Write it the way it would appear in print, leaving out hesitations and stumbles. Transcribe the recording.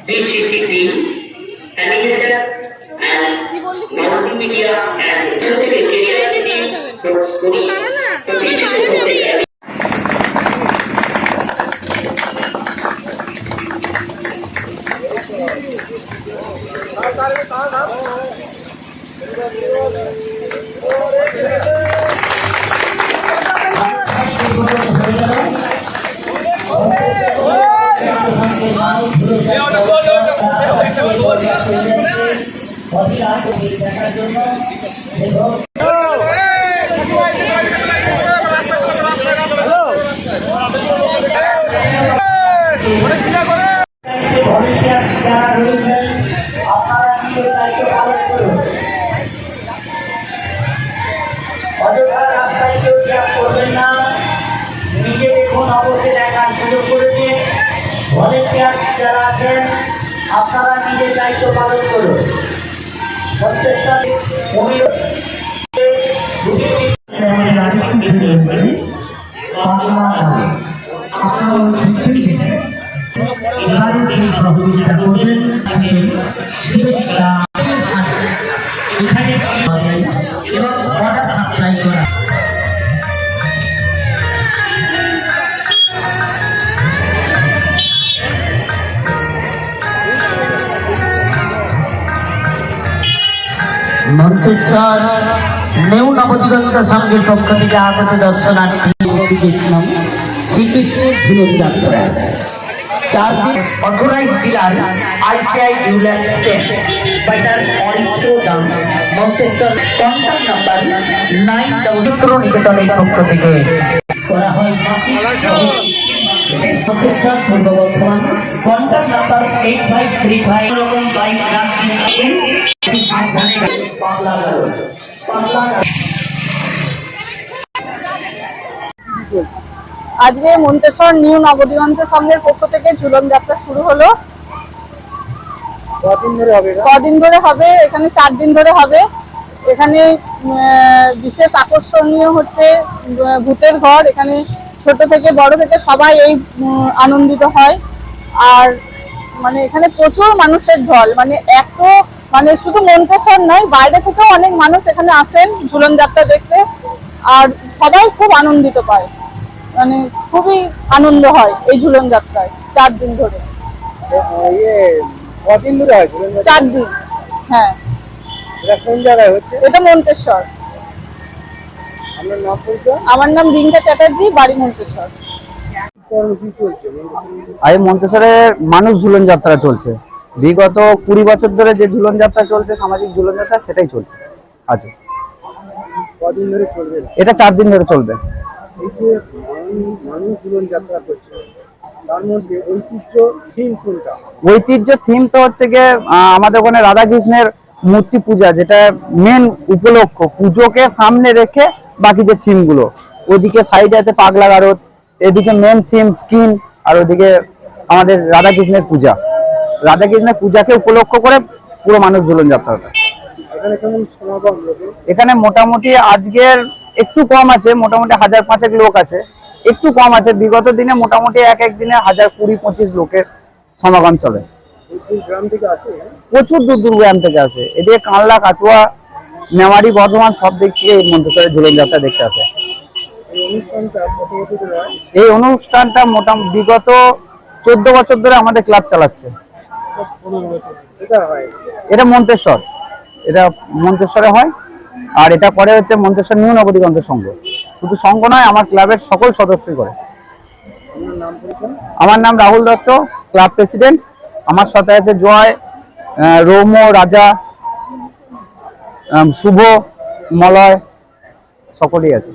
BCC team, animation and multimedia and media team for story. আপনারা নিজের দায়িত্ব পালন করুন। সহযোগিতা করবেন এবং অর্ডার সাপ্লাই করা। মন্তেশ্বর নিউ নবদিগন্ত সংঘের পক্ষ থেকে আগত দর্শনার্থী শ্রীকৃষ্ণের ঝুলন যাত্রা 4 দিন অথরাইজড ডিলার ICI ডিউল্যান্ড টেস্ট বাইটার অরিত্র দাম মন্তেশ্বর কন্টাক্ট নাম্বার 9 নিকেতনের পক্ষ থেকে করা হয় মন্তেশ্বর পূর্ব বর্ধমান কন্টাক্ট নাম্বার 8535 রকম বাইক আজকে মন্তেশ্বর নিউ নবদিগন্ত সংঘের পক্ষ থেকে ঝুলন যাত্রা শুরু হলো। কদিন ধরে হবে? এখানে 4 দিন ধরে হবে। এখানে বিশেষ আকর্ষণীয় হচ্ছে ভূতের ঘর। এখানে ছোট থেকে বড় থেকে সবাই এই আনন্দিত হয়। আর মানে এখানে প্রচুর মানুষের ঢল, মানে এত মানে শুধু মন্তেশ্বর নয়, বাইরে থেকেও অনেক মানুষ এখানে আসেন ঝুলন যাত্রা দেখতে। আর সবাই খুব আনন্দিত পায়, মানে খুবই আনন্দ হয় এই ঝুলন যাত্রায় 4 দিন ধরে। কদিন ধরে হয়? 4 দিন। হ্যাঁ। এটা কোন জায়গায় হচ্ছে? এটা মন্তেশ্বর। আপনার নাম পরিচয়? আমার নাম রিঙ্কা চ্যাটার্জি, বাড়ি মন্তেশ্বর। আজ মন্তেশ্বরে মানুষ ঝুলন যাত্রা চলছে। বিগত 20 বছর ধরে যে ঝুলন যাত্রা চলছে, সামাজিক ঝুলন যাত্রা, সেটাই চলছে আজ। কদিন ধরে চলবে? এটা 4 দিন ধরে চলবে। এই যে মানুষ ঝুলন যাত্রা করছে, তার মধ্যে ঐতিহ্য থিম কোনটা? ঐতিহ্য থিম তো হচ্ছে গিয়ে আমাদের ওখানে রাধা কৃষ্ণের মূর্তি পূজা, যেটা মেন উপলক্ষ। পুজোকে সামনে রেখে বাকি যে থিম গুলো, ওইদিকে সাইডে আছে পাগলা গারদ, এদিকে মেন থিম স্কিন, আর ওইদিকে আমাদের রাধা কৃষ্ণের পূজা। রাধা কৃষ্ণের পূজাকে উপলক্ষ করে পুরো মানুষ ঝুলন যাত্রাটা। এখানে মোটামুটি আজকের একটু কম আছে, মোটামুটি 1000-5 লোক আছে, একটু কম আছে। বিগত দিনে মোটামুটি এক দিনে 1000-20-25 লোকের সমাগম চলে। প্রচুর দূর দূর গ্রাম থেকে আসে। এদিকে কানলা, কাটুয়া, মেমারি, বর্ধমান সব দিক থেকে এই মন্তেশ্বরের ঝুলন যাত্রা দেখতে আসে। এই অনুষ্ঠানটা মোটামুটি বিগত 14 বছর ধরে আমাদের ক্লাব চালাচ্ছে। এটা মন্তেশ্বর, এটা মন্তেশ্বরে হয়। আর এটা করে হচ্ছে মন্তেশ্বর নিউ নবদিগন্ত সংঘ। শুধু সংঘ নয়, আমার ক্লাবের সকল সদস্যই করে। আমার নাম রাহুল দত্ত, ক্লাব প্রেসিডেন্ট। আমার সাথে আছে জয়, রৌমো, রাজা, শুভ, মলয়, সকলেই আছে।